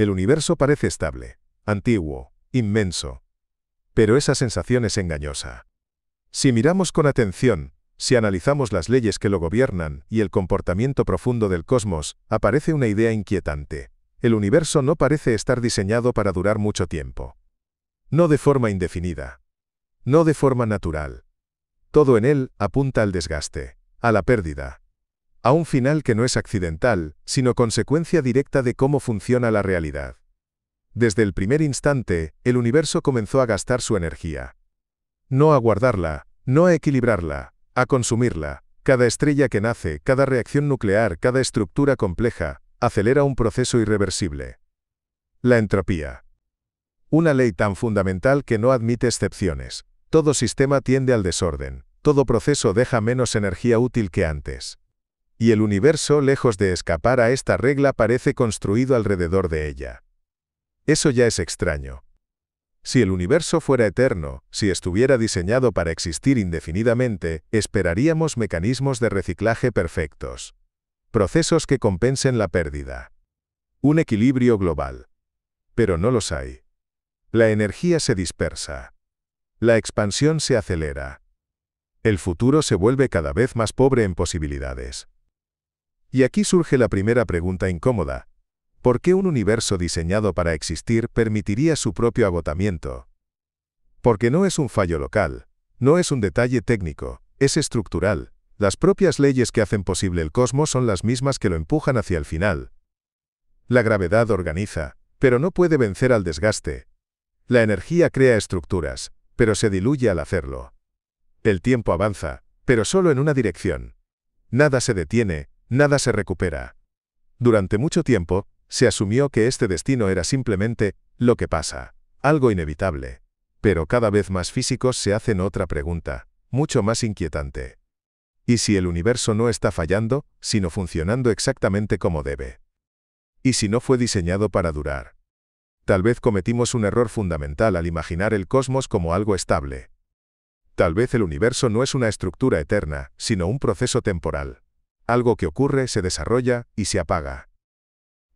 El universo parece estable, antiguo, inmenso. Pero esa sensación es engañosa. Si miramos con atención, si analizamos las leyes que lo gobiernan y el comportamiento profundo del cosmos, aparece una idea inquietante. El universo no parece estar diseñado para durar mucho tiempo. No de forma indefinida. No de forma natural. Todo en él apunta al desgaste, a la pérdida. A un final que no es accidental, sino consecuencia directa de cómo funciona la realidad. Desde el primer instante, el universo comenzó a gastar su energía. No a guardarla, no a equilibrarla, a consumirla. Cada estrella que nace, cada reacción nuclear, cada estructura compleja, acelera un proceso irreversible. La entropía. Una ley tan fundamental que no admite excepciones. Todo sistema tiende al desorden, todo proceso deja menos energía útil que antes. Y el universo, lejos de escapar a esta regla, parece construido alrededor de ella. Eso ya es extraño. Si el universo fuera eterno, si estuviera diseñado para existir indefinidamente, esperaríamos mecanismos de reciclaje perfectos. Procesos que compensen la pérdida. Un equilibrio global. Pero no los hay. La energía se dispersa. La expansión se acelera. El futuro se vuelve cada vez más pobre en posibilidades. Y aquí surge la primera pregunta incómoda. ¿Por qué un universo diseñado para existir permitiría su propio agotamiento? Porque no es un fallo local, no es un detalle técnico, es estructural. Las propias leyes que hacen posible el cosmos son las mismas que lo empujan hacia el final. La gravedad organiza, pero no puede vencer al desgaste. La energía crea estructuras, pero se diluye al hacerlo. El tiempo avanza, pero solo en una dirección. Nada se detiene, nada se recupera. Durante mucho tiempo, se asumió que este destino era simplemente lo que pasa, algo inevitable. Pero cada vez más físicos se hacen otra pregunta, mucho más inquietante. ¿Y si el universo no está fallando, sino funcionando exactamente como debe? ¿Y si no fue diseñado para durar? Tal vez cometimos un error fundamental al imaginar el cosmos como algo estable. Tal vez el universo no es una estructura eterna, sino un proceso temporal. Algo que ocurre, se desarrolla y se apaga.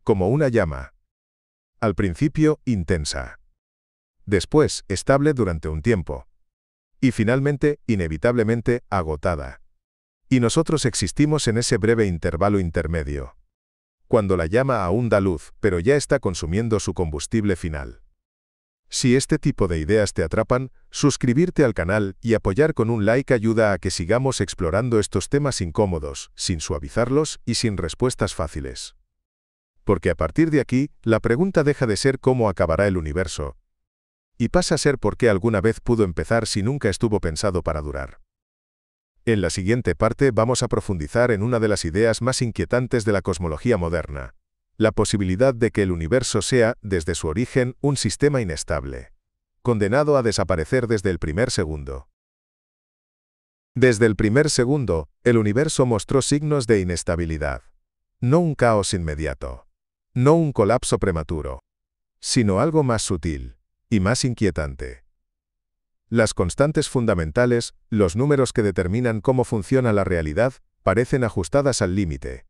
Como una llama. Al principio, intensa. Después, estable durante un tiempo. Y finalmente, inevitablemente, agotada. Y nosotros existimos en ese breve intervalo intermedio. Cuando la llama aún da luz, pero ya está consumiendo su combustible final. Si este tipo de ideas te atrapan, suscribirte al canal y apoyar con un like ayuda a que sigamos explorando estos temas incómodos, sin suavizarlos y sin respuestas fáciles. Porque a partir de aquí, la pregunta deja de ser cómo acabará el universo, y pasa a ser por qué alguna vez pudo empezar si nunca estuvo pensado para durar. En la siguiente parte vamos a profundizar en una de las ideas más inquietantes de la cosmología moderna. La posibilidad de que el universo sea, desde su origen, un sistema inestable, condenado a desaparecer desde el primer segundo. Desde el primer segundo, el universo mostró signos de inestabilidad. No un caos inmediato. No un colapso prematuro. Sino algo más sutil y más inquietante. Las constantes fundamentales, los números que determinan cómo funciona la realidad, parecen ajustadas al límite.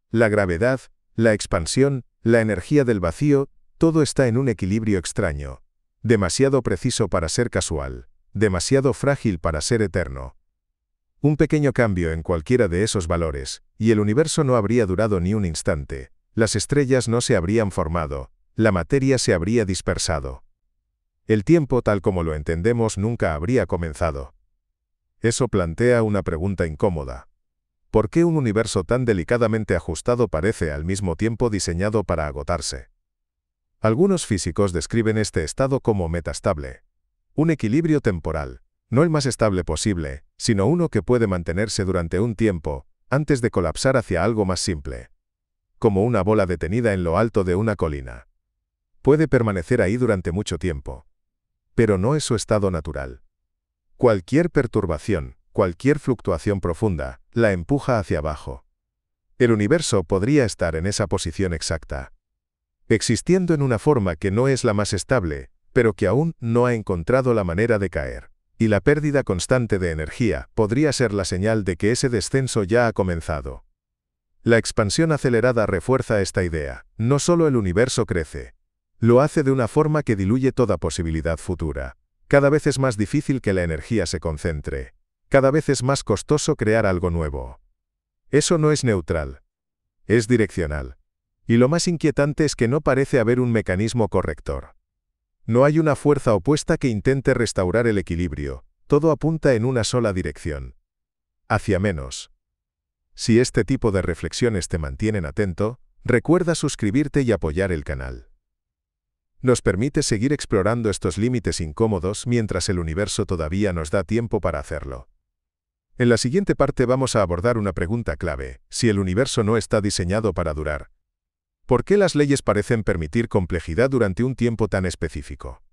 La gravedad, la expansión, la energía del vacío, todo está en un equilibrio extraño. Demasiado preciso para ser casual, demasiado frágil para ser eterno. Un pequeño cambio en cualquiera de esos valores, y el universo no habría durado ni un instante. Las estrellas no se habrían formado, la materia se habría dispersado. El tiempo tal como lo entendemos nunca habría comenzado. Eso plantea una pregunta incómoda. ¿Por qué un universo tan delicadamente ajustado parece al mismo tiempo diseñado para agotarse? Algunos físicos describen este estado como metastable. Un equilibrio temporal, no el más estable posible, sino uno que puede mantenerse durante un tiempo, antes de colapsar hacia algo más simple. Como una bola detenida en lo alto de una colina. Puede permanecer ahí durante mucho tiempo. Pero no es su estado natural. Cualquier perturbación, cualquier fluctuación profunda, la empuja hacia abajo. El universo podría estar en esa posición exacta, existiendo en una forma que no es la más estable, pero que aún no ha encontrado la manera de caer. Y la pérdida constante de energía podría ser la señal de que ese descenso ya ha comenzado. La expansión acelerada refuerza esta idea. No solo el universo crece. Lo hace de una forma que diluye toda posibilidad futura. Cada vez es más difícil que la energía se concentre. Cada vez es más costoso crear algo nuevo. Eso no es neutral. Es direccional. Y lo más inquietante es que no parece haber un mecanismo corrector. No hay una fuerza opuesta que intente restaurar el equilibrio. Todo apunta en una sola dirección. Hacia menos. Si este tipo de reflexiones te mantienen atento, recuerda suscribirte y apoyar el canal. Nos permite seguir explorando estos límites incómodos mientras el universo todavía nos da tiempo para hacerlo. En la siguiente parte vamos a abordar una pregunta clave: si el universo no está diseñado para durar, ¿por qué las leyes parecen permitir complejidad durante un tiempo tan específico?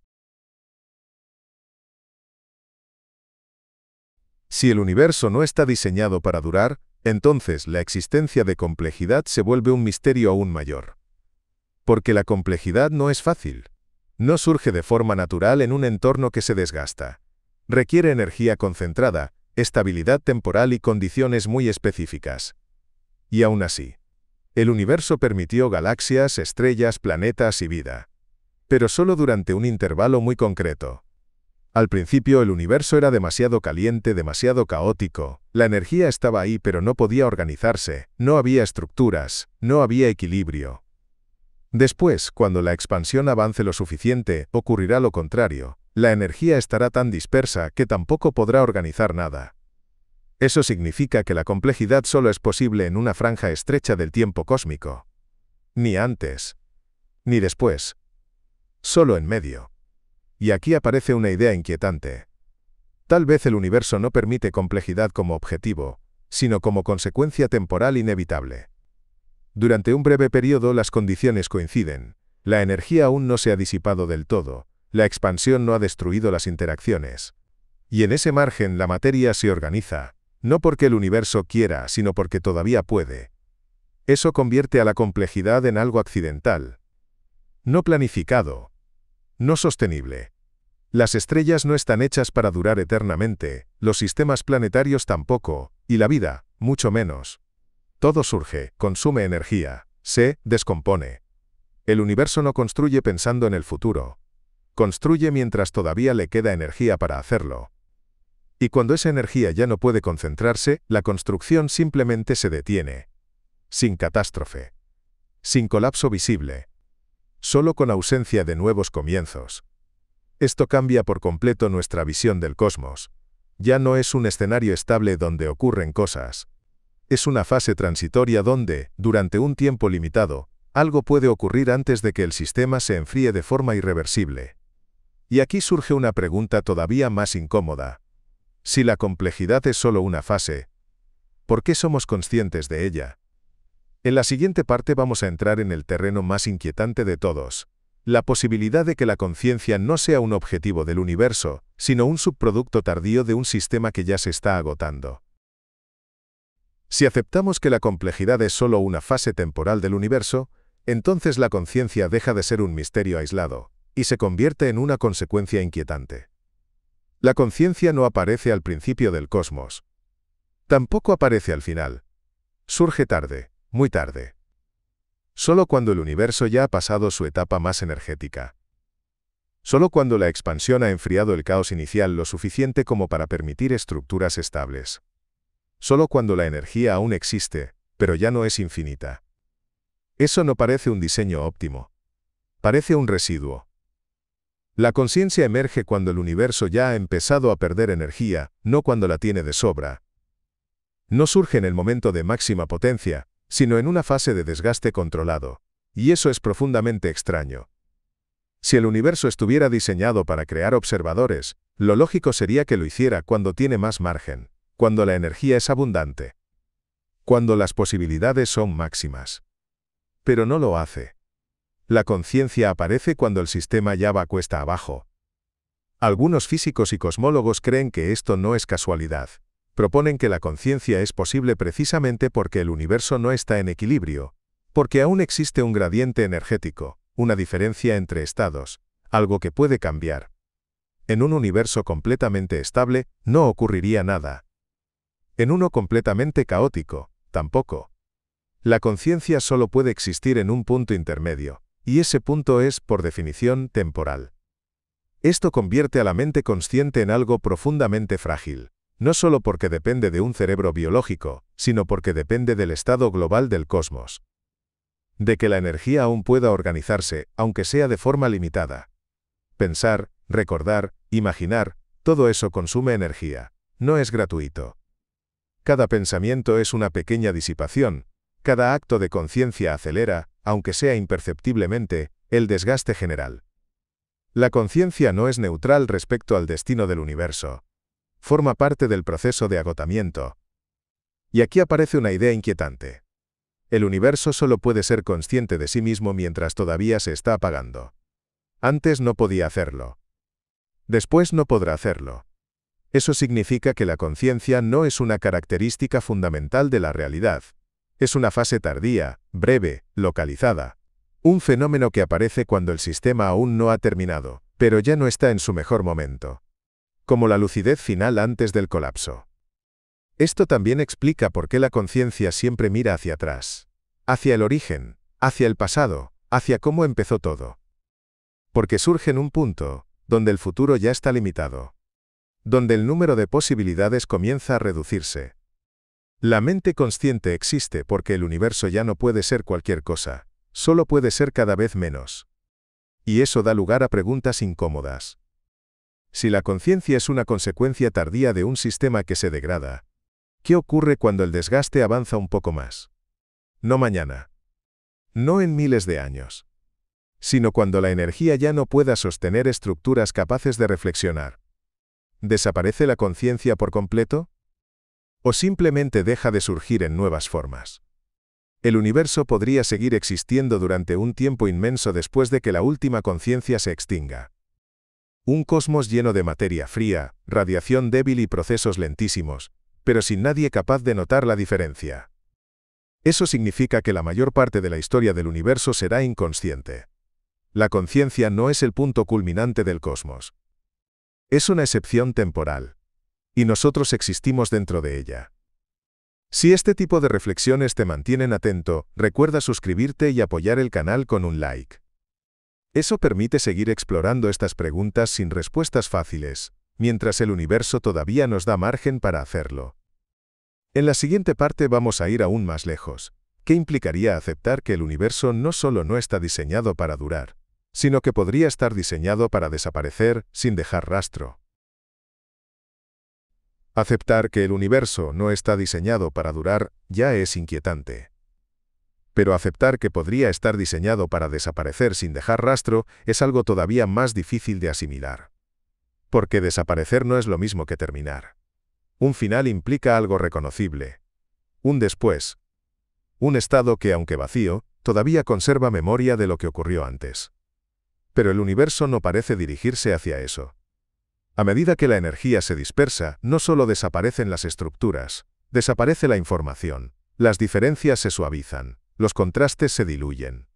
Si el universo no está diseñado para durar, entonces la existencia de complejidad se vuelve un misterio aún mayor. Porque la complejidad no es fácil. No surge de forma natural en un entorno que se desgasta. Requiere energía concentrada, estabilidad temporal y condiciones muy específicas. Y aún así, el universo permitió galaxias, estrellas, planetas y vida. Pero solo durante un intervalo muy concreto. Al principio el universo era demasiado caliente, demasiado caótico. La energía estaba ahí pero no podía organizarse, no había estructuras, no había equilibrio. Después, cuando la expansión avance lo suficiente, ocurrirá lo contrario. La energía estará tan dispersa que tampoco podrá organizar nada. Eso significa que la complejidad solo es posible en una franja estrecha del tiempo cósmico. Ni antes, ni después. Solo en medio. Y aquí aparece una idea inquietante. Tal vez el universo no permite complejidad como objetivo, sino como consecuencia temporal inevitable. Durante un breve periodo las condiciones coinciden. La energía aún no se ha disipado del todo, la expansión no ha destruido las interacciones. Y en ese margen la materia se organiza, no porque el universo quiera, sino porque todavía puede. Eso convierte a la complejidad en algo accidental. No planificado. No sostenible. Las estrellas no están hechas para durar eternamente, los sistemas planetarios tampoco, y la vida, mucho menos. Todo surge, consume energía, se descompone. El universo no construye pensando en el futuro. Construye mientras todavía le queda energía para hacerlo. Y cuando esa energía ya no puede concentrarse, la construcción simplemente se detiene. Sin catástrofe. Sin colapso visible. Solo con ausencia de nuevos comienzos. Esto cambia por completo nuestra visión del cosmos. Ya no es un escenario estable donde ocurren cosas. Es una fase transitoria donde, durante un tiempo limitado, algo puede ocurrir antes de que el sistema se enfríe de forma irreversible. Y aquí surge una pregunta todavía más incómoda. Si la complejidad es solo una fase, ¿por qué somos conscientes de ella? En la siguiente parte vamos a entrar en el terreno más inquietante de todos. La posibilidad de que la conciencia no sea un objetivo del universo, sino un subproducto tardío de un sistema que ya se está agotando. Si aceptamos que la complejidad es solo una fase temporal del universo, entonces la conciencia deja de ser un misterio aislado, y se convierte en una consecuencia inquietante. La conciencia no aparece al principio del cosmos. Tampoco aparece al final. Surge tarde, muy tarde. Solo cuando el universo ya ha pasado su etapa más energética. Solo cuando la expansión ha enfriado el caos inicial lo suficiente como para permitir estructuras estables. Solo cuando la energía aún existe, pero ya no es infinita. Eso no parece un diseño óptimo. Parece un residuo. La conciencia emerge cuando el universo ya ha empezado a perder energía, no cuando la tiene de sobra. No surge en el momento de máxima potencia, sino en una fase de desgaste controlado. Y eso es profundamente extraño. Si el universo estuviera diseñado para crear observadores, lo lógico sería que lo hiciera cuando tiene más margen, cuando la energía es abundante, cuando las posibilidades son máximas. Pero no lo hace. La conciencia aparece cuando el sistema ya va cuesta abajo. Algunos físicos y cosmólogos creen que esto no es casualidad. Proponen que la conciencia es posible precisamente porque el universo no está en equilibrio, porque aún existe un gradiente energético, una diferencia entre estados, algo que puede cambiar. En un universo completamente estable, no ocurriría nada. En uno completamente caótico, tampoco. La conciencia solo puede existir en un punto intermedio, y ese punto es, por definición, temporal. Esto convierte a la mente consciente en algo profundamente frágil, no solo porque depende de un cerebro biológico, sino porque depende del estado global del cosmos. De que la energía aún pueda organizarse, aunque sea de forma limitada. Pensar, recordar, imaginar, todo eso consume energía, no es gratuito. Cada pensamiento es una pequeña disipación, cada acto de conciencia acelera, aunque sea imperceptiblemente, el desgaste general. La conciencia no es neutral respecto al destino del universo. Forma parte del proceso de agotamiento. Y aquí aparece una idea inquietante. El universo solo puede ser consciente de sí mismo mientras todavía se está apagando. Antes no podía hacerlo. Después no podrá hacerlo. Eso significa que la conciencia no es una característica fundamental de la realidad. Es una fase tardía, breve, localizada. Un fenómeno que aparece cuando el sistema aún no ha terminado, pero ya no está en su mejor momento. Como la lucidez final antes del colapso. Esto también explica por qué la conciencia siempre mira hacia atrás. Hacia el origen, hacia el pasado, hacia cómo empezó todo. Porque surge en un punto, donde el futuro ya está limitado. Donde el número de posibilidades comienza a reducirse. La mente consciente existe porque el universo ya no puede ser cualquier cosa, solo puede ser cada vez menos. Y eso da lugar a preguntas incómodas. Si la conciencia es una consecuencia tardía de un sistema que se degrada, ¿qué ocurre cuando el desgaste avanza un poco más? No mañana. No en miles de años. Sino cuando la energía ya no pueda sostener estructuras capaces de reflexionar. ¿Desaparece la conciencia por completo? ¿O simplemente deja de surgir en nuevas formas? El universo podría seguir existiendo durante un tiempo inmenso después de que la última conciencia se extinga. Un cosmos lleno de materia fría, radiación débil y procesos lentísimos, pero sin nadie capaz de notar la diferencia. Eso significa que la mayor parte de la historia del universo será inconsciente. La conciencia no es el punto culminante del cosmos. Es una excepción temporal. Y nosotros existimos dentro de ella. Si este tipo de reflexiones te mantienen atento, recuerda suscribirte y apoyar el canal con un like. Eso permite seguir explorando estas preguntas sin respuestas fáciles, mientras el universo todavía nos da margen para hacerlo. En la siguiente parte vamos a ir aún más lejos. ¿Qué implicaría aceptar que el universo no solo no está diseñado para durar, sino que podría estar diseñado para desaparecer sin dejar rastro? Aceptar que el universo no está diseñado para durar ya es inquietante. Pero aceptar que podría estar diseñado para desaparecer sin dejar rastro es algo todavía más difícil de asimilar. Porque desaparecer no es lo mismo que terminar. Un final implica algo reconocible. Un después. Un estado que, aunque vacío, todavía conserva memoria de lo que ocurrió antes. Pero el universo no parece dirigirse hacia eso. A medida que la energía se dispersa, no solo desaparecen las estructuras, desaparece la información, las diferencias se suavizan, los contrastes se diluyen.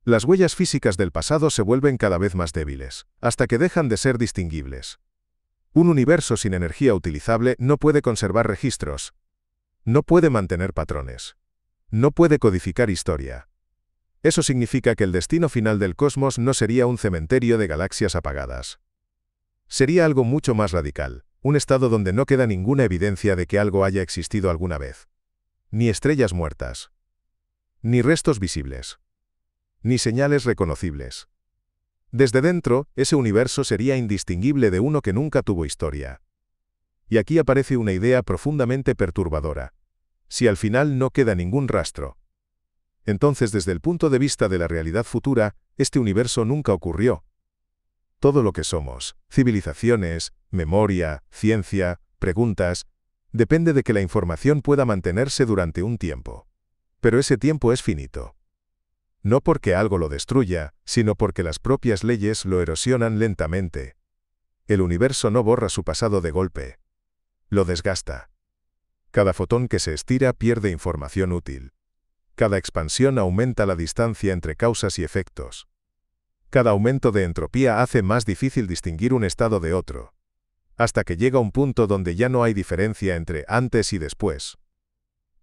Las huellas físicas del pasado se vuelven cada vez más débiles, hasta que dejan de ser distinguibles. Un universo sin energía utilizable no puede conservar registros. No puede mantener patrones. No puede codificar historia. Eso significa que el destino final del cosmos no sería un cementerio de galaxias apagadas. Sería algo mucho más radical, un estado donde no queda ninguna evidencia de que algo haya existido alguna vez. Ni estrellas muertas. Ni restos visibles. Ni señales reconocibles. Desde dentro, ese universo sería indistinguible de uno que nunca tuvo historia. Y aquí aparece una idea profundamente perturbadora. Si al final no queda ningún rastro, entonces desde el punto de vista de la realidad futura, este universo nunca ocurrió. Todo lo que somos, civilizaciones, memoria, ciencia, preguntas, depende de que la información pueda mantenerse durante un tiempo. Pero ese tiempo es finito. No porque algo lo destruya, sino porque las propias leyes lo erosionan lentamente. El universo no borra su pasado de golpe. Lo desgasta. Cada fotón que se estira pierde información útil. Cada expansión aumenta la distancia entre causas y efectos. Cada aumento de entropía hace más difícil distinguir un estado de otro. Hasta que llega un punto donde ya no hay diferencia entre antes y después.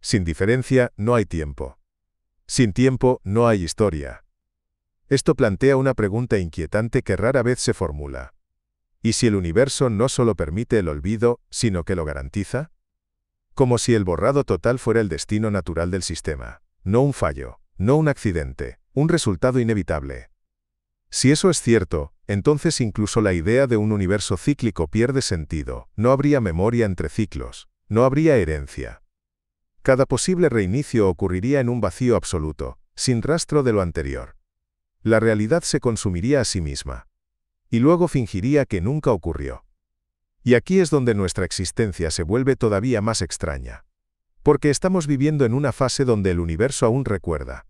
Sin diferencia, no hay tiempo. Sin tiempo, no hay historia. Esto plantea una pregunta inquietante que rara vez se formula. ¿Y si el universo no solo permite el olvido, sino que lo garantiza? Como si el borrado total fuera el destino natural del sistema. No un fallo, no un accidente, un resultado inevitable. Si eso es cierto, entonces incluso la idea de un universo cíclico pierde sentido, no habría memoria entre ciclos, no habría herencia. Cada posible reinicio ocurriría en un vacío absoluto, sin rastro de lo anterior. La realidad se consumiría a sí misma. Y luego fingiría que nunca ocurrió. Y aquí es donde nuestra existencia se vuelve todavía más extraña. Porque estamos viviendo en una fase donde el universo aún recuerda.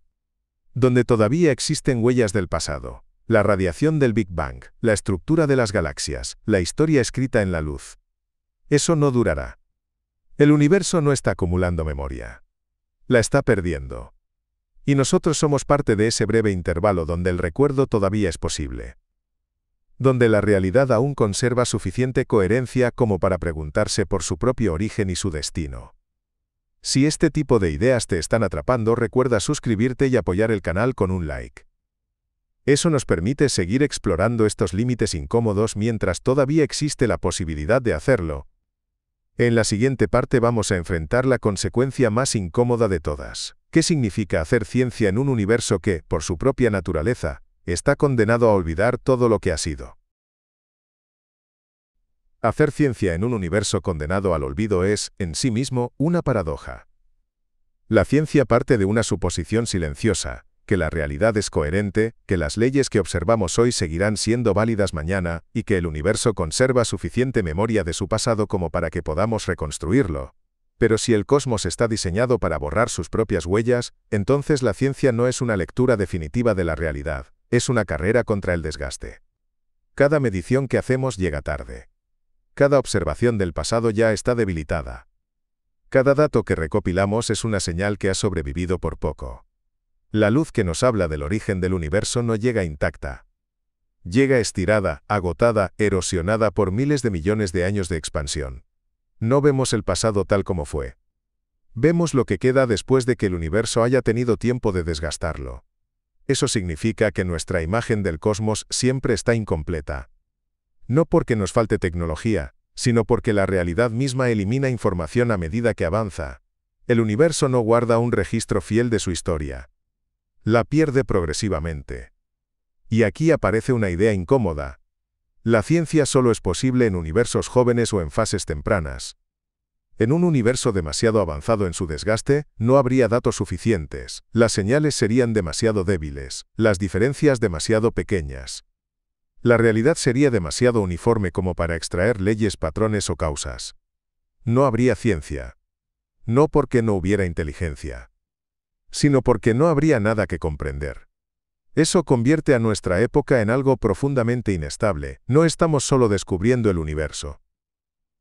Donde todavía existen huellas del pasado. La radiación del Big Bang, la estructura de las galaxias, la historia escrita en la luz. Eso no durará. El universo no está acumulando memoria. La está perdiendo. Y nosotros somos parte de ese breve intervalo donde el recuerdo todavía es posible. Donde la realidad aún conserva suficiente coherencia como para preguntarse por su propio origen y su destino. Si este tipo de ideas te están atrapando, recuerda suscribirte y apoyar el canal con un like. Eso nos permite seguir explorando estos límites incómodos mientras todavía existe la posibilidad de hacerlo. En la siguiente parte vamos a enfrentar la consecuencia más incómoda de todas. ¿Qué significa hacer ciencia en un universo que, por su propia naturaleza, está condenado a olvidar todo lo que ha sido? Hacer ciencia en un universo condenado al olvido es, en sí mismo, una paradoja. La ciencia parte de una suposición silenciosa, que la realidad es coherente, que las leyes que observamos hoy seguirán siendo válidas mañana, y que el universo conserva suficiente memoria de su pasado como para que podamos reconstruirlo. Pero si el cosmos está diseñado para borrar sus propias huellas, entonces la ciencia no es una lectura definitiva de la realidad, es una carrera contra el desgaste. Cada medición que hacemos llega tarde. Cada observación del pasado ya está debilitada. Cada dato que recopilamos es una señal que ha sobrevivido por poco. La luz que nos habla del origen del universo no llega intacta. Llega estirada, agotada, erosionada por miles de millones de años de expansión. No vemos el pasado tal como fue. Vemos lo que queda después de que el universo haya tenido tiempo de desgastarlo. Eso significa que nuestra imagen del cosmos siempre está incompleta. No porque nos falte tecnología, sino porque la realidad misma elimina información a medida que avanza. El universo no guarda un registro fiel de su historia. La pierde progresivamente. Y aquí aparece una idea incómoda. La ciencia solo es posible en universos jóvenes o en fases tempranas. En un universo demasiado avanzado en su desgaste, no habría datos suficientes, las señales serían demasiado débiles, las diferencias demasiado pequeñas. La realidad sería demasiado uniforme como para extraer leyes, patrones o causas. No habría ciencia. No porque no hubiera inteligencia, sino porque no habría nada que comprender. Eso convierte a nuestra época en algo profundamente inestable. No estamos solo descubriendo el universo.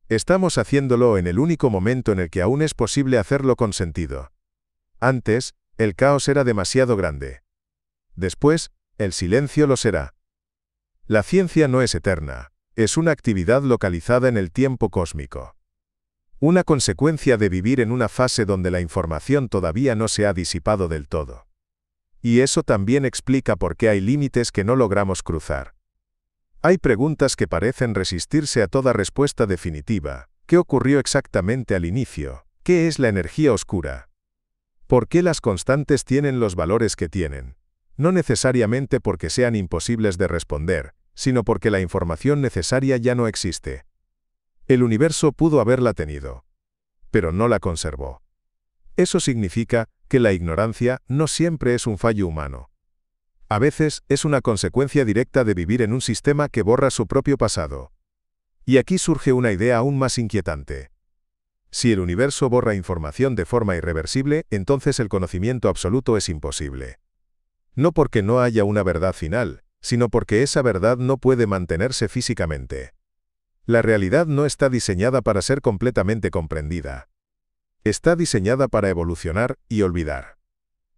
Estamos haciéndolo en el único momento en el que aún es posible hacerlo con sentido. Antes, el caos era demasiado grande. Después, el silencio lo será. La ciencia no es eterna, es una actividad localizada en el tiempo cósmico. Una consecuencia de vivir en una fase donde la información todavía no se ha disipado del todo. Y eso también explica por qué hay límites que no logramos cruzar. Hay preguntas que parecen resistirse a toda respuesta definitiva. ¿Qué ocurrió exactamente al inicio? ¿Qué es la energía oscura? ¿Por qué las constantes tienen los valores que tienen? No necesariamente porque sean imposibles de responder, sino porque la información necesaria ya no existe. El universo pudo haberla tenido, pero no la conservó. Eso significa que la ignorancia no siempre es un fallo humano. A veces es una consecuencia directa de vivir en un sistema que borra su propio pasado. Y aquí surge una idea aún más inquietante. Si el universo borra información de forma irreversible, entonces el conocimiento absoluto es imposible. No porque no haya una verdad final, sino porque esa verdad no puede mantenerse físicamente. La realidad no está diseñada para ser completamente comprendida. Está diseñada para evolucionar y olvidar.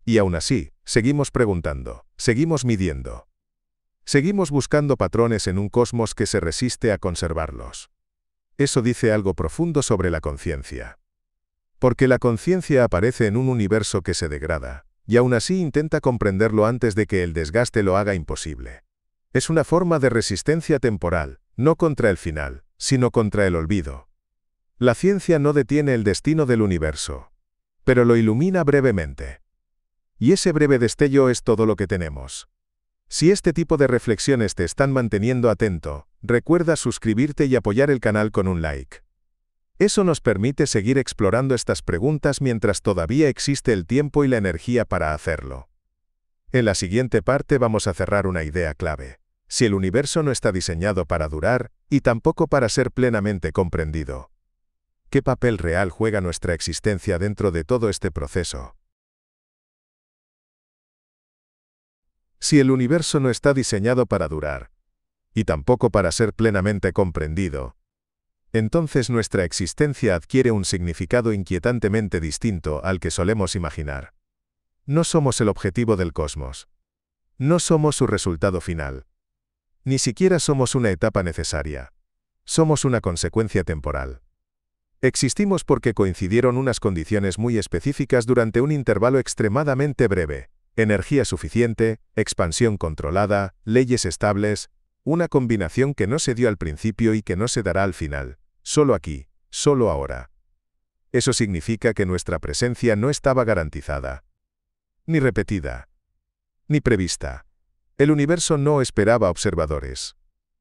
Y aún así, seguimos preguntando, seguimos midiendo. Seguimos buscando patrones en un cosmos que se resiste a conservarlos. Eso dice algo profundo sobre la conciencia. Porque la conciencia aparece en un universo que se degrada, y aún así intenta comprenderlo antes de que el desgaste lo haga imposible. Es una forma de resistencia temporal, no contra el final, sino contra el olvido. La ciencia no detiene el destino del universo, pero lo ilumina brevemente. Y ese breve destello es todo lo que tenemos. Si este tipo de reflexiones te están manteniendo atento, recuerda suscribirte y apoyar el canal con un like. Eso nos permite seguir explorando estas preguntas mientras todavía existe el tiempo y la energía para hacerlo. En la siguiente parte vamos a cerrar una idea clave. Si el universo no está diseñado para durar, y tampoco para ser plenamente comprendido, ¿qué papel real juega nuestra existencia dentro de todo este proceso? Si el universo no está diseñado para durar, y tampoco para ser plenamente comprendido, entonces nuestra existencia adquiere un significado inquietantemente distinto al que solemos imaginar. No somos el objetivo del cosmos. No somos su resultado final. Ni siquiera somos una etapa necesaria. Somos una consecuencia temporal. Existimos porque coincidieron unas condiciones muy específicas durante un intervalo extremadamente breve: energía suficiente, expansión controlada, leyes estables, una combinación que no se dio al principio y que no se dará al final. Solo aquí, solo ahora. Eso significa que nuestra presencia no estaba garantizada, ni repetida, ni prevista. El universo no esperaba observadores.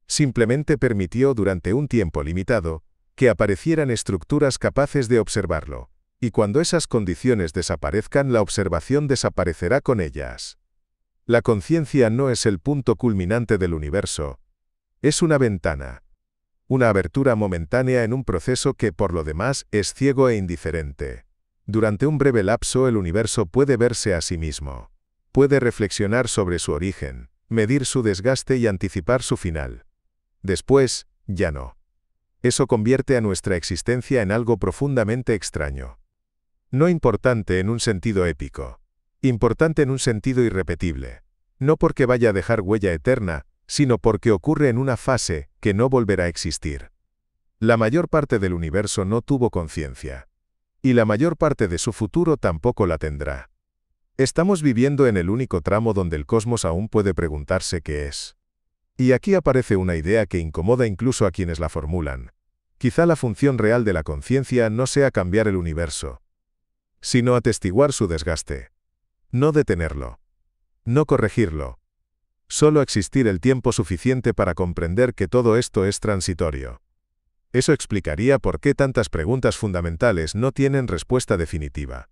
Simplemente permitió durante un tiempo limitado que aparecieran estructuras capaces de observarlo, y cuando esas condiciones desaparezcan, la observación desaparecerá con ellas. La conciencia no es el punto culminante del universo, es una ventana. Una abertura momentánea en un proceso que, por lo demás, es ciego e indiferente. Durante un breve lapso el universo puede verse a sí mismo. Puede reflexionar sobre su origen, medir su desgaste y anticipar su final. Después, ya no. Eso convierte a nuestra existencia en algo profundamente extraño. No importante en un sentido épico. Importante en un sentido irrepetible. No porque vaya a dejar huella eterna, sino porque ocurre en una fase que no volverá a existir. La mayor parte del universo no tuvo conciencia. Y la mayor parte de su futuro tampoco la tendrá. Estamos viviendo en el único tramo donde el cosmos aún puede preguntarse qué es. Y aquí aparece una idea que incomoda incluso a quienes la formulan. Quizá la función real de la conciencia no sea cambiar el universo, sino atestiguar su desgaste. No detenerlo. No corregirlo. Solo existir el tiempo suficiente para comprender que todo esto es transitorio. Eso explicaría por qué tantas preguntas fundamentales no tienen respuesta definitiva.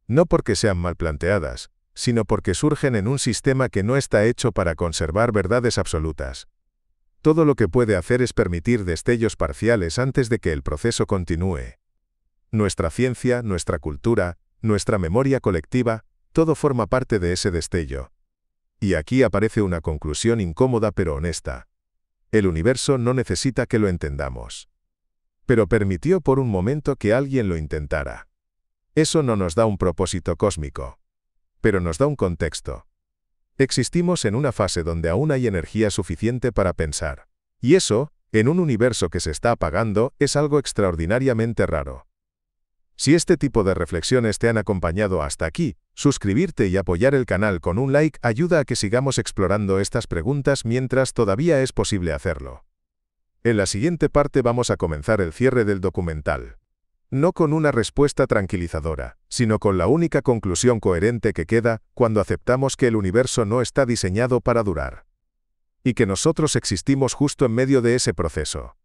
No porque sean mal planteadas, sino porque surgen en un sistema que no está hecho para conservar verdades absolutas. Todo lo que puede hacer es permitir destellos parciales antes de que el proceso continúe. Nuestra ciencia, nuestra cultura, nuestra memoria colectiva, todo forma parte de ese destello. Y aquí aparece una conclusión incómoda pero honesta. El universo no necesita que lo entendamos. Pero permitió por un momento que alguien lo intentara. Eso no nos da un propósito cósmico, pero nos da un contexto. Existimos en una fase donde aún hay energía suficiente para pensar. Y eso, en un universo que se está apagando, es algo extraordinariamente raro. Si este tipo de reflexiones te han acompañado hasta aquí, suscribirte y apoyar el canal con un like ayuda a que sigamos explorando estas preguntas mientras todavía es posible hacerlo. En la siguiente parte vamos a comenzar el cierre del documental. No con una respuesta tranquilizadora, sino con la única conclusión coherente que queda cuando aceptamos que el universo no está diseñado para durar. Y que nosotros existimos justo en medio de ese proceso.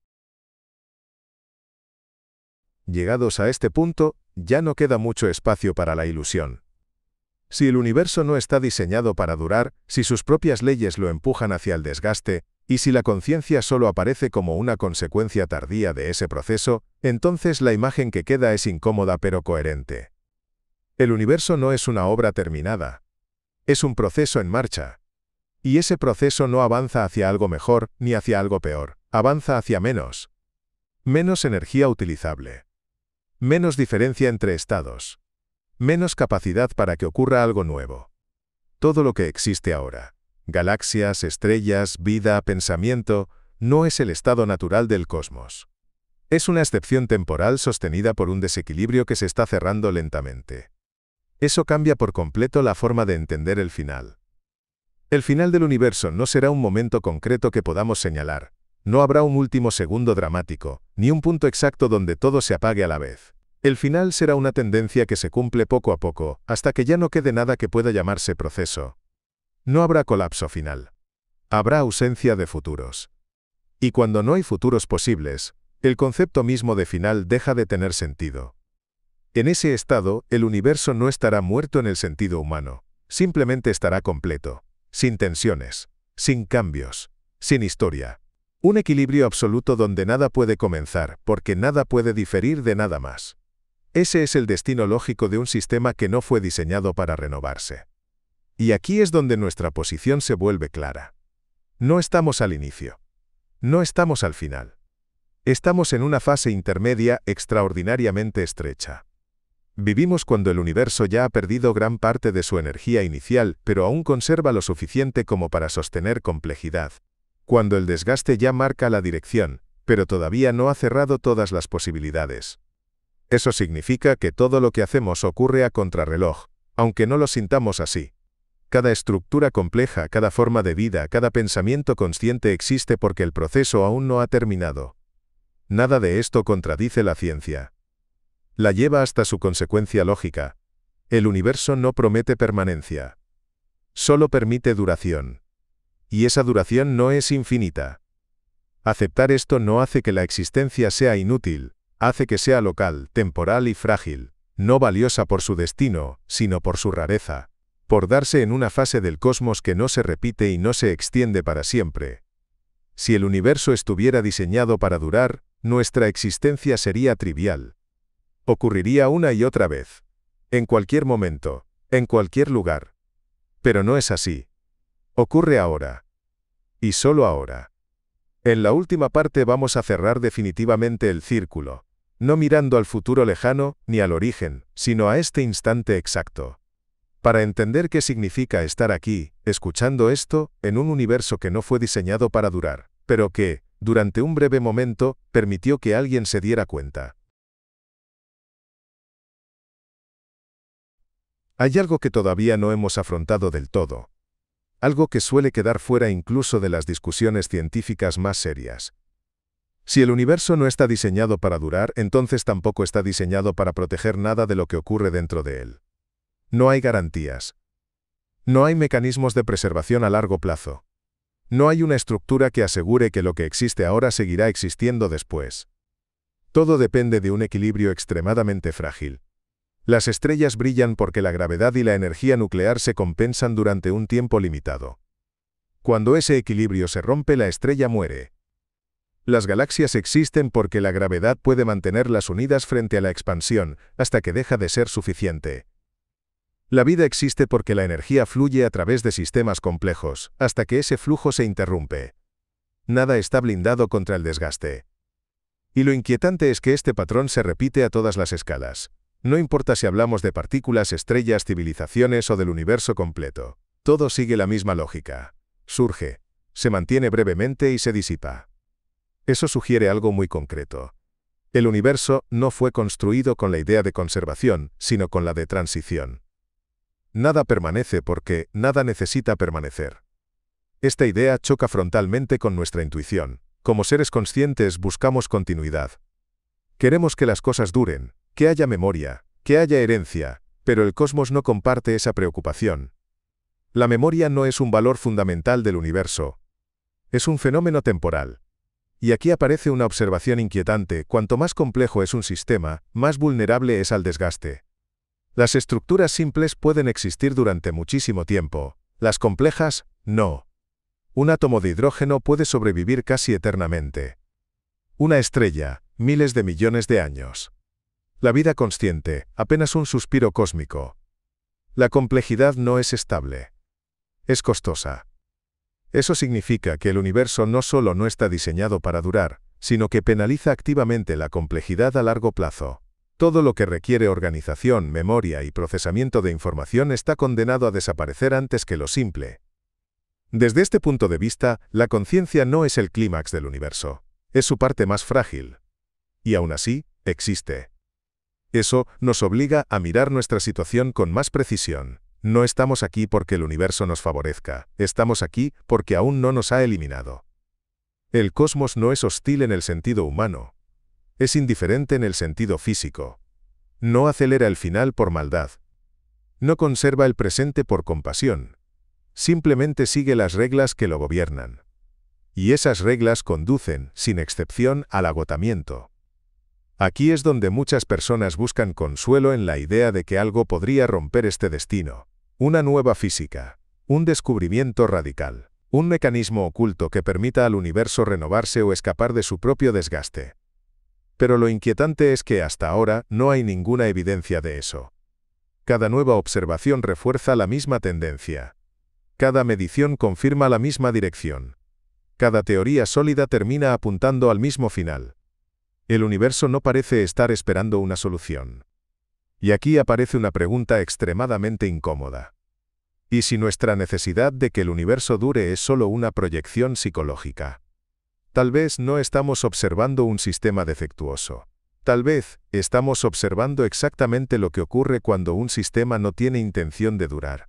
Llegados a este punto, ya no queda mucho espacio para la ilusión. Si el universo no está diseñado para durar, si sus propias leyes lo empujan hacia el desgaste, y si la conciencia solo aparece como una consecuencia tardía de ese proceso, entonces la imagen que queda es incómoda pero coherente. El universo no es una obra terminada. Es un proceso en marcha. Y ese proceso no avanza hacia algo mejor, ni hacia algo peor, avanza hacia menos. Menos energía utilizable. Menos diferencia entre estados. Menos capacidad para que ocurra algo nuevo. Todo lo que existe ahora, galaxias, estrellas, vida, pensamiento, no es el estado natural del cosmos. Es una excepción temporal sostenida por un desequilibrio que se está cerrando lentamente. Eso cambia por completo la forma de entender el final. El final del universo no será un momento concreto que podamos señalar. No habrá un último segundo dramático, ni un punto exacto donde todo se apague a la vez. El final será una tendencia que se cumple poco a poco, hasta que ya no quede nada que pueda llamarse proceso. No habrá colapso final. Habrá ausencia de futuros. Y cuando no hay futuros posibles, el concepto mismo de final deja de tener sentido. En ese estado, el universo no estará muerto en el sentido humano, simplemente estará completo, sin tensiones, sin cambios, sin historia. Un equilibrio absoluto donde nada puede comenzar, porque nada puede diferir de nada más. Ese es el destino lógico de un sistema que no fue diseñado para renovarse. Y aquí es donde nuestra posición se vuelve clara. No estamos al inicio. No estamos al final. Estamos en una fase intermedia extraordinariamente estrecha. Vivimos cuando el universo ya ha perdido gran parte de su energía inicial, pero aún conserva lo suficiente como para sostener complejidad. Cuando el desgaste ya marca la dirección, pero todavía no ha cerrado todas las posibilidades. Eso significa que todo lo que hacemos ocurre a contrarreloj, aunque no lo sintamos así. Cada estructura compleja, cada forma de vida, cada pensamiento consciente existe porque el proceso aún no ha terminado. Nada de esto contradice la ciencia. La lleva hasta su consecuencia lógica. El universo no promete permanencia. Solo permite duración. Y esa duración no es infinita. Aceptar esto no hace que la existencia sea inútil, hace que sea local, temporal y frágil, no valiosa por su destino, sino por su rareza, por darse en una fase del cosmos que no se repite y no se extiende para siempre. Si el universo estuviera diseñado para durar, nuestra existencia sería trivial. Ocurriría una y otra vez. En cualquier momento, en cualquier lugar. Pero no es así. Ocurre ahora. Y solo ahora. En la última parte vamos a cerrar definitivamente el círculo, no mirando al futuro lejano, ni al origen, sino a este instante exacto. Para entender qué significa estar aquí, escuchando esto, en un universo que no fue diseñado para durar, pero que, durante un breve momento, permitió que alguien se diera cuenta. Hay algo que todavía no hemos afrontado del todo. Algo que suele quedar fuera incluso de las discusiones científicas más serias. Si el universo no está diseñado para durar, entonces tampoco está diseñado para proteger nada de lo que ocurre dentro de él. No hay garantías. No hay mecanismos de preservación a largo plazo. No hay una estructura que asegure que lo que existe ahora seguirá existiendo después. Todo depende de un equilibrio extremadamente frágil. Las estrellas brillan porque la gravedad y la energía nuclear se compensan durante un tiempo limitado. Cuando ese equilibrio se rompe, la estrella muere. Las galaxias existen porque la gravedad puede mantenerlas unidas frente a la expansión, hasta que deja de ser suficiente. La vida existe porque la energía fluye a través de sistemas complejos, hasta que ese flujo se interrumpe. Nada está blindado contra el desgaste. Y lo inquietante es que este patrón se repite a todas las escalas. No importa si hablamos de partículas, estrellas, civilizaciones o del universo completo. Todo sigue la misma lógica. Surge, se mantiene brevemente y se disipa. Eso sugiere algo muy concreto. El universo no fue construido con la idea de conservación, sino con la de transición. Nada permanece porque nada necesita permanecer. Esta idea choca frontalmente con nuestra intuición. Como seres conscientes buscamos continuidad. Queremos que las cosas duren, que haya memoria, que haya herencia, pero el cosmos no comparte esa preocupación. La memoria no es un valor fundamental del universo. Es un fenómeno temporal. Y aquí aparece una observación inquietante: cuanto más complejo es un sistema, más vulnerable es al desgaste. Las estructuras simples pueden existir durante muchísimo tiempo, las complejas, no. Un átomo de hidrógeno puede sobrevivir casi eternamente. Una estrella, miles de millones de años. La vida consciente, apenas un suspiro cósmico. La complejidad no es estable. Es costosa. Eso significa que el universo no solo no está diseñado para durar, sino que penaliza activamente la complejidad a largo plazo. Todo lo que requiere organización, memoria y procesamiento de información está condenado a desaparecer antes que lo simple. Desde este punto de vista, la conciencia no es el clímax del universo. Es su parte más frágil. Y aún así, existe. Eso nos obliga a mirar nuestra situación con más precisión. No estamos aquí porque el universo nos favorezca, estamos aquí porque aún no nos ha eliminado. El cosmos no es hostil en el sentido humano. Es indiferente en el sentido físico. No acelera el final por maldad. No conserva el presente por compasión. Simplemente sigue las reglas que lo gobiernan. Y esas reglas conducen, sin excepción, al agotamiento. Aquí es donde muchas personas buscan consuelo en la idea de que algo podría romper este destino. Una nueva física. Un descubrimiento radical. Un mecanismo oculto que permita al universo renovarse o escapar de su propio desgaste. Pero lo inquietante es que hasta ahora no hay ninguna evidencia de eso. Cada nueva observación refuerza la misma tendencia. Cada medición confirma la misma dirección. Cada teoría sólida termina apuntando al mismo final. El universo no parece estar esperando una solución. Y aquí aparece una pregunta extremadamente incómoda. ¿Y si nuestra necesidad de que el universo dure es solo una proyección psicológica? Tal vez no estamos observando un sistema defectuoso. Tal vez estamos observando exactamente lo que ocurre cuando un sistema no tiene intención de durar.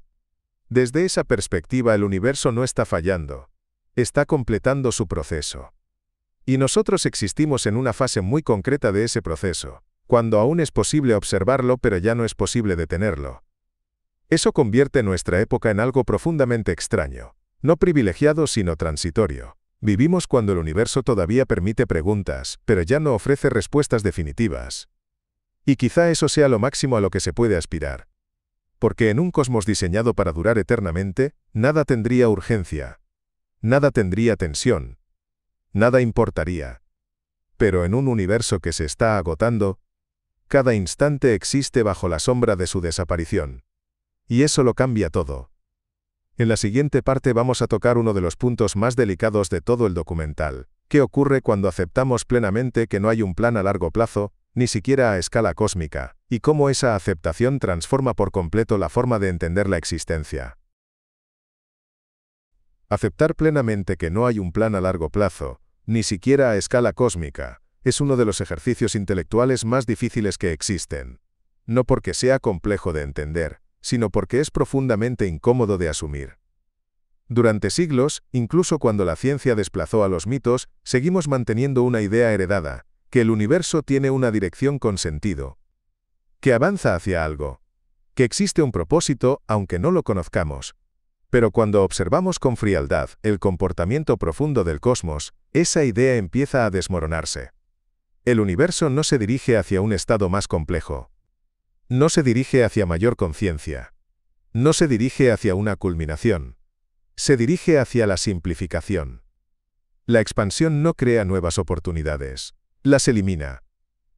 Desde esa perspectiva, el universo no está fallando. Está completando su proceso. Y nosotros existimos en una fase muy concreta de ese proceso, cuando aún es posible observarlo pero ya no es posible detenerlo. Eso convierte nuestra época en algo profundamente extraño, no privilegiado sino transitorio. Vivimos cuando el universo todavía permite preguntas, pero ya no ofrece respuestas definitivas. Y quizá eso sea lo máximo a lo que se puede aspirar. Porque en un cosmos diseñado para durar eternamente, nada tendría urgencia. Nada tendría tensión. Nada importaría. Pero en un universo que se está agotando, cada instante existe bajo la sombra de su desaparición. Y eso lo cambia todo. En la siguiente parte vamos a tocar uno de los puntos más delicados de todo el documental. ¿Qué ocurre cuando aceptamos plenamente que no hay un plan a largo plazo, ni siquiera a escala cósmica, y cómo esa aceptación transforma por completo la forma de entender la existencia? Aceptar plenamente que no hay un plan a largo plazo, ni siquiera a escala cósmica, es uno de los ejercicios intelectuales más difíciles que existen. No porque sea complejo de entender, sino porque es profundamente incómodo de asumir. Durante siglos, incluso cuando la ciencia desplazó a los mitos, seguimos manteniendo una idea heredada, que el universo tiene una dirección con sentido, que avanza hacia algo, que existe un propósito, aunque no lo conozcamos. Pero cuando observamos con frialdad el comportamiento profundo del cosmos, esa idea empieza a desmoronarse. El universo no se dirige hacia un estado más complejo. No se dirige hacia mayor conciencia. No se dirige hacia una culminación. Se dirige hacia la simplificación. La expansión no crea nuevas oportunidades. Las elimina.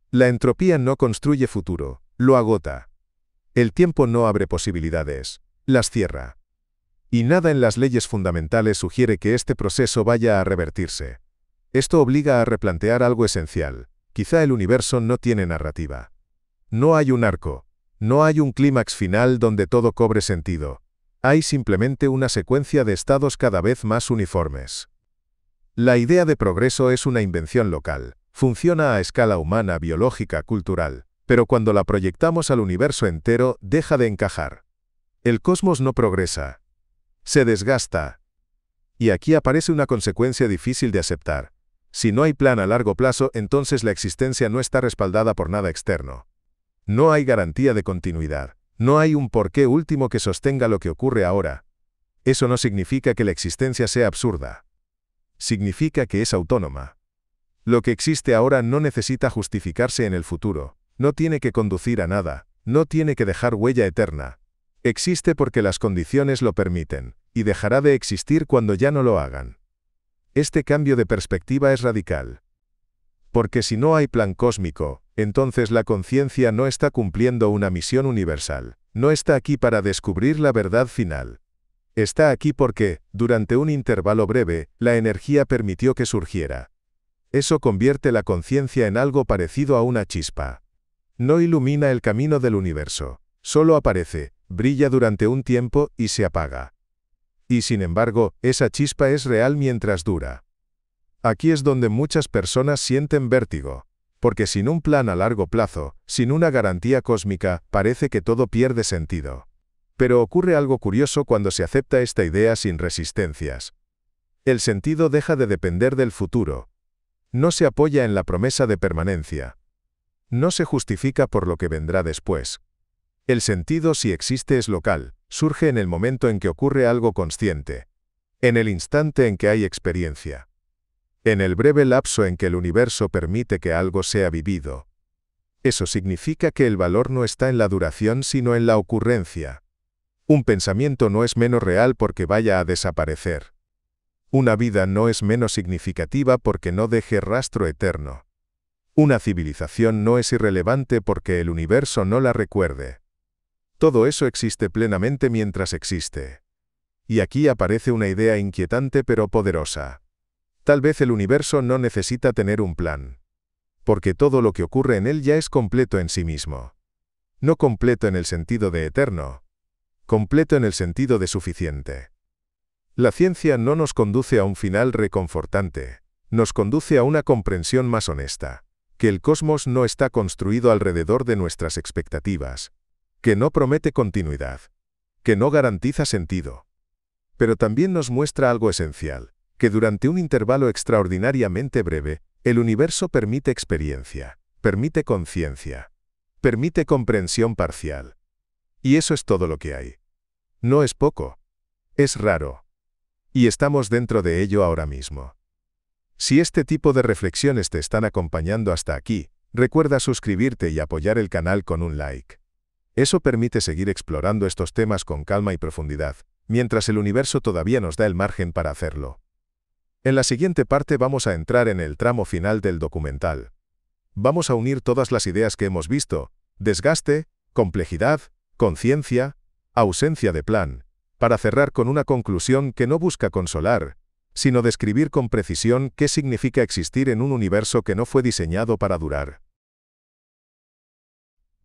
La entropía no construye futuro, lo agota. El tiempo no abre posibilidades, las cierra. Y nada en las leyes fundamentales sugiere que este proceso vaya a revertirse. Esto obliga a replantear algo esencial. Quizá el universo no tiene narrativa. No hay un arco. No hay un clímax final donde todo cobre sentido. Hay simplemente una secuencia de estados cada vez más uniformes. La idea de progreso es una invención local. Funciona a escala humana, biológica, cultural. Pero cuando la proyectamos al universo entero, deja de encajar. El cosmos no progresa. Se desgasta. Y aquí aparece una consecuencia difícil de aceptar. Si no hay plan a largo plazo, entonces la existencia no está respaldada por nada externo. No hay garantía de continuidad. No hay un porqué último que sostenga lo que ocurre ahora. Eso no significa que la existencia sea absurda. Significa que es autónoma. Lo que existe ahora no necesita justificarse en el futuro. No tiene que conducir a nada. No tiene que dejar huella eterna. Existe porque las condiciones lo permiten, y dejará de existir cuando ya no lo hagan. Este cambio de perspectiva es radical. Porque si no hay plan cósmico, entonces la conciencia no está cumpliendo una misión universal. No está aquí para descubrir la verdad final. Está aquí porque, durante un intervalo breve, la energía permitió que surgiera. Eso convierte la conciencia en algo parecido a una chispa. No ilumina el camino del universo. Solo aparece, brilla durante un tiempo y se apaga. Y sin embargo, esa chispa es real mientras dura. Aquí es donde muchas personas sienten vértigo. Porque sin un plan a largo plazo, sin una garantía cósmica, parece que todo pierde sentido. Pero ocurre algo curioso cuando se acepta esta idea sin resistencias. El sentido deja de depender del futuro. No se apoya en la promesa de permanencia. No se justifica por lo que vendrá después. El sentido, si existe, es local, surge en el momento en que ocurre algo consciente. En el instante en que hay experiencia. En el breve lapso en que el universo permite que algo sea vivido. Eso significa que el valor no está en la duración sino en la ocurrencia. Un pensamiento no es menos real porque vaya a desaparecer. Una vida no es menos significativa porque no deje rastro eterno. Una civilización no es irrelevante porque el universo no la recuerde. Todo eso existe plenamente mientras existe. Y aquí aparece una idea inquietante pero poderosa. Tal vez el universo no necesita tener un plan. Porque todo lo que ocurre en él ya es completo en sí mismo. No completo en el sentido de eterno. Completo en el sentido de suficiente. La ciencia no nos conduce a un final reconfortante. Nos conduce a una comprensión más honesta. Que el cosmos no está construido alrededor de nuestras expectativas. Que no promete continuidad. Que no garantiza sentido. Pero también nos muestra algo esencial. Que durante un intervalo extraordinariamente breve, el universo permite experiencia, permite conciencia, permite comprensión parcial. Y eso es todo lo que hay. No es poco. Es raro. Y estamos dentro de ello ahora mismo. Si este tipo de reflexiones te están acompañando hasta aquí, recuerda suscribirte y apoyar el canal con un like. Eso permite seguir explorando estos temas con calma y profundidad, mientras el universo todavía nos da el margen para hacerlo. En la siguiente parte vamos a entrar en el tramo final del documental. Vamos a unir todas las ideas que hemos visto: desgaste, complejidad, conciencia, ausencia de plan, para cerrar con una conclusión que no busca consolar, sino describir con precisión qué significa existir en un universo que no fue diseñado para durar.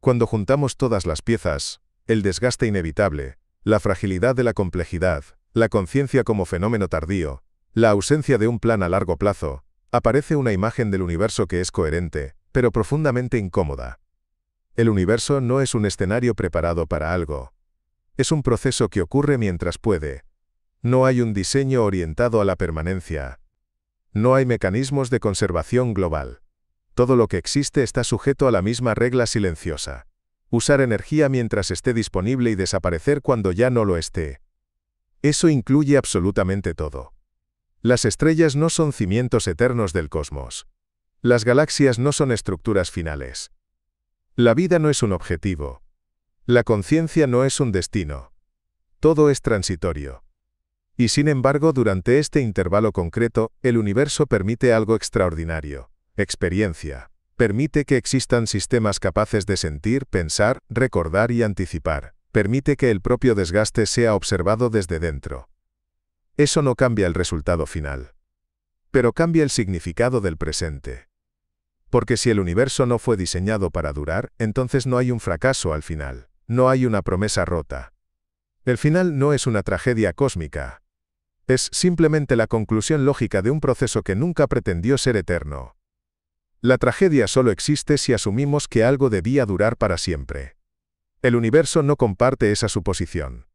Cuando juntamos todas las piezas, el desgaste inevitable, la fragilidad de la complejidad, la conciencia como fenómeno tardío, la ausencia de un plan a largo plazo, aparece una imagen del universo que es coherente, pero profundamente incómoda. El universo no es un escenario preparado para algo. Es un proceso que ocurre mientras puede. No hay un diseño orientado a la permanencia. No hay mecanismos de conservación global. Todo lo que existe está sujeto a la misma regla silenciosa. Usar energía mientras esté disponible y desaparecer cuando ya no lo esté. Eso incluye absolutamente todo. Las estrellas no son cimientos eternos del cosmos. Las galaxias no son estructuras finales. La vida no es un objetivo. La conciencia no es un destino. Todo es transitorio. Y sin embargo, durante este intervalo concreto, el universo permite algo extraordinario. Experiencia. Permite que existan sistemas capaces de sentir, pensar, recordar y anticipar. Permite que el propio desgaste sea observado desde dentro. Eso no cambia el resultado final. Pero cambia el significado del presente. Porque si el universo no fue diseñado para durar, entonces no hay un fracaso al final. No hay una promesa rota. El final no es una tragedia cósmica. Es simplemente la conclusión lógica de un proceso que nunca pretendió ser eterno. La tragedia solo existe si asumimos que algo debía durar para siempre. El universo no comparte esa suposición.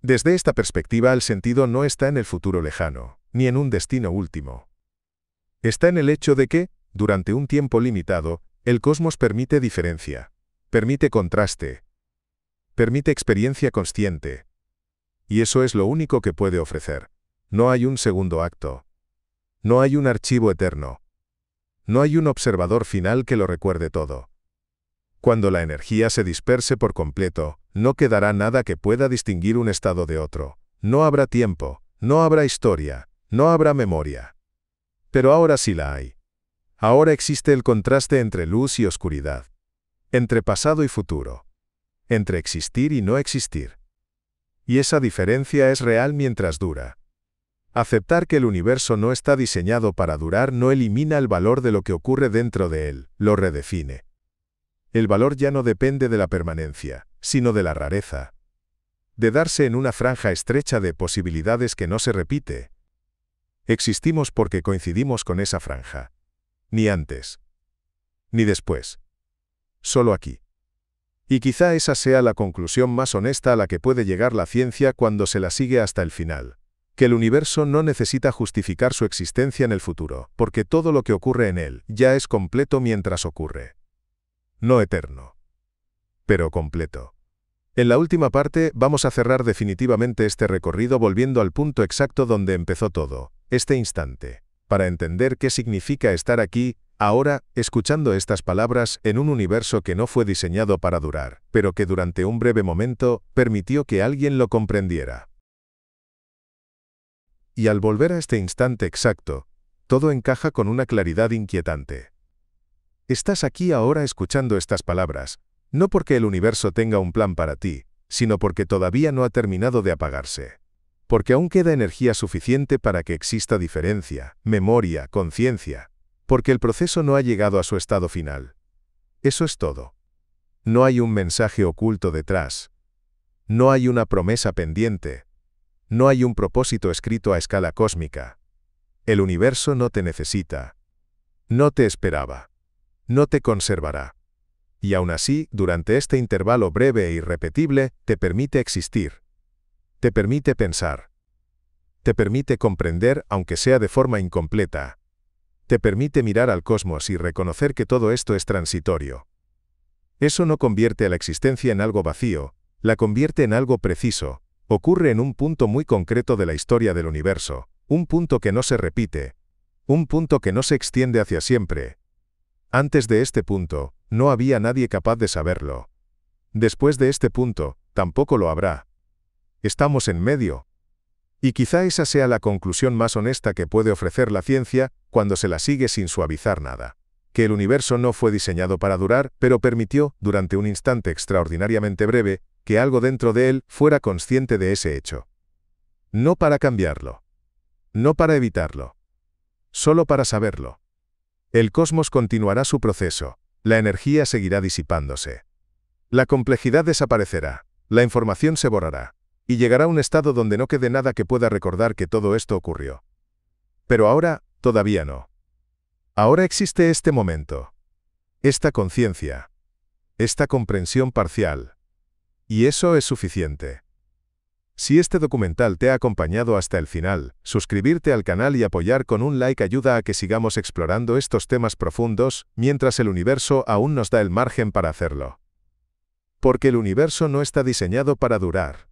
Desde esta perspectiva, el sentido no está en el futuro lejano, ni en un destino último. Está en el hecho de que, durante un tiempo limitado, el cosmos permite diferencia, permite contraste, permite experiencia consciente. Y eso es lo único que puede ofrecer. No hay un segundo acto. No hay un archivo eterno. No hay un observador final que lo recuerde todo. Cuando la energía se disperse por completo, no quedará nada que pueda distinguir un estado de otro. No habrá tiempo, no habrá historia, no habrá memoria. Pero ahora sí la hay. Ahora existe el contraste entre luz y oscuridad. Entre pasado y futuro. Entre existir y no existir. Y esa diferencia es real mientras dura. Aceptar que el universo no está diseñado para durar no elimina el valor de lo que ocurre dentro de él, lo redefine. El valor ya no depende de la permanencia, sino de la rareza. De darse en una franja estrecha de posibilidades que no se repite. Existimos porque coincidimos con esa franja. Ni antes. ni después. Solo aquí. Y quizá esa sea la conclusión más honesta a la que puede llegar la ciencia cuando se la sigue hasta el final. Que el universo no necesita justificar su existencia en el futuro, porque todo lo que ocurre en él ya es completo mientras ocurre. No eterno, pero completo. En la última parte vamos a cerrar definitivamente este recorrido volviendo al punto exacto donde empezó todo, este instante, para entender qué significa estar aquí, ahora, escuchando estas palabras en un universo que no fue diseñado para durar, pero que durante un breve momento permitió que alguien lo comprendiera. Y al volver a este instante exacto, todo encaja con una claridad inquietante. Estás aquí ahora escuchando estas palabras, no porque el universo tenga un plan para ti, sino porque todavía no ha terminado de apagarse. Porque aún queda energía suficiente para que exista diferencia, memoria, conciencia. Porque el proceso no ha llegado a su estado final. Eso es todo. No hay un mensaje oculto detrás. No hay una promesa pendiente. No hay un propósito escrito a escala cósmica. El universo no te necesita. No te esperaba. No te conservará. Y aún así, durante este intervalo breve e irrepetible, te permite existir. Te permite pensar. Te permite comprender, aunque sea de forma incompleta. Te permite mirar al cosmos y reconocer que todo esto es transitorio. Eso no convierte a la existencia en algo vacío, la convierte en algo preciso. Ocurre en un punto muy concreto de la historia del universo, un punto que no se repite, un punto que no se extiende hacia siempre. Antes de este punto, no había nadie capaz de saberlo. Después de este punto, tampoco lo habrá. Estamos en medio. Y quizá esa sea la conclusión más honesta que puede ofrecer la ciencia cuando se la sigue sin suavizar nada. Que el universo no fue diseñado para durar, pero permitió, durante un instante extraordinariamente breve, que algo dentro de él fuera consciente de ese hecho. No para cambiarlo. No para evitarlo. Solo para saberlo. El cosmos continuará su proceso. La energía seguirá disipándose. La complejidad desaparecerá. La información se borrará. Y llegará un estado donde no quede nada que pueda recordar que todo esto ocurrió. Pero ahora, todavía no. Ahora existe este momento. Esta conciencia. Esta comprensión parcial. Y eso es suficiente. Si este documental te ha acompañado hasta el final, suscribirte al canal y apoyar con un like ayuda a que sigamos explorando estos temas profundos, mientras el universo aún nos da el margen para hacerlo. Porque el universo no está diseñado para durar.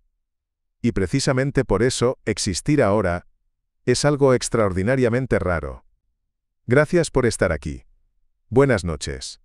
Y precisamente por eso, existir ahora, es algo extraordinariamente raro. Gracias por estar aquí. Buenas noches.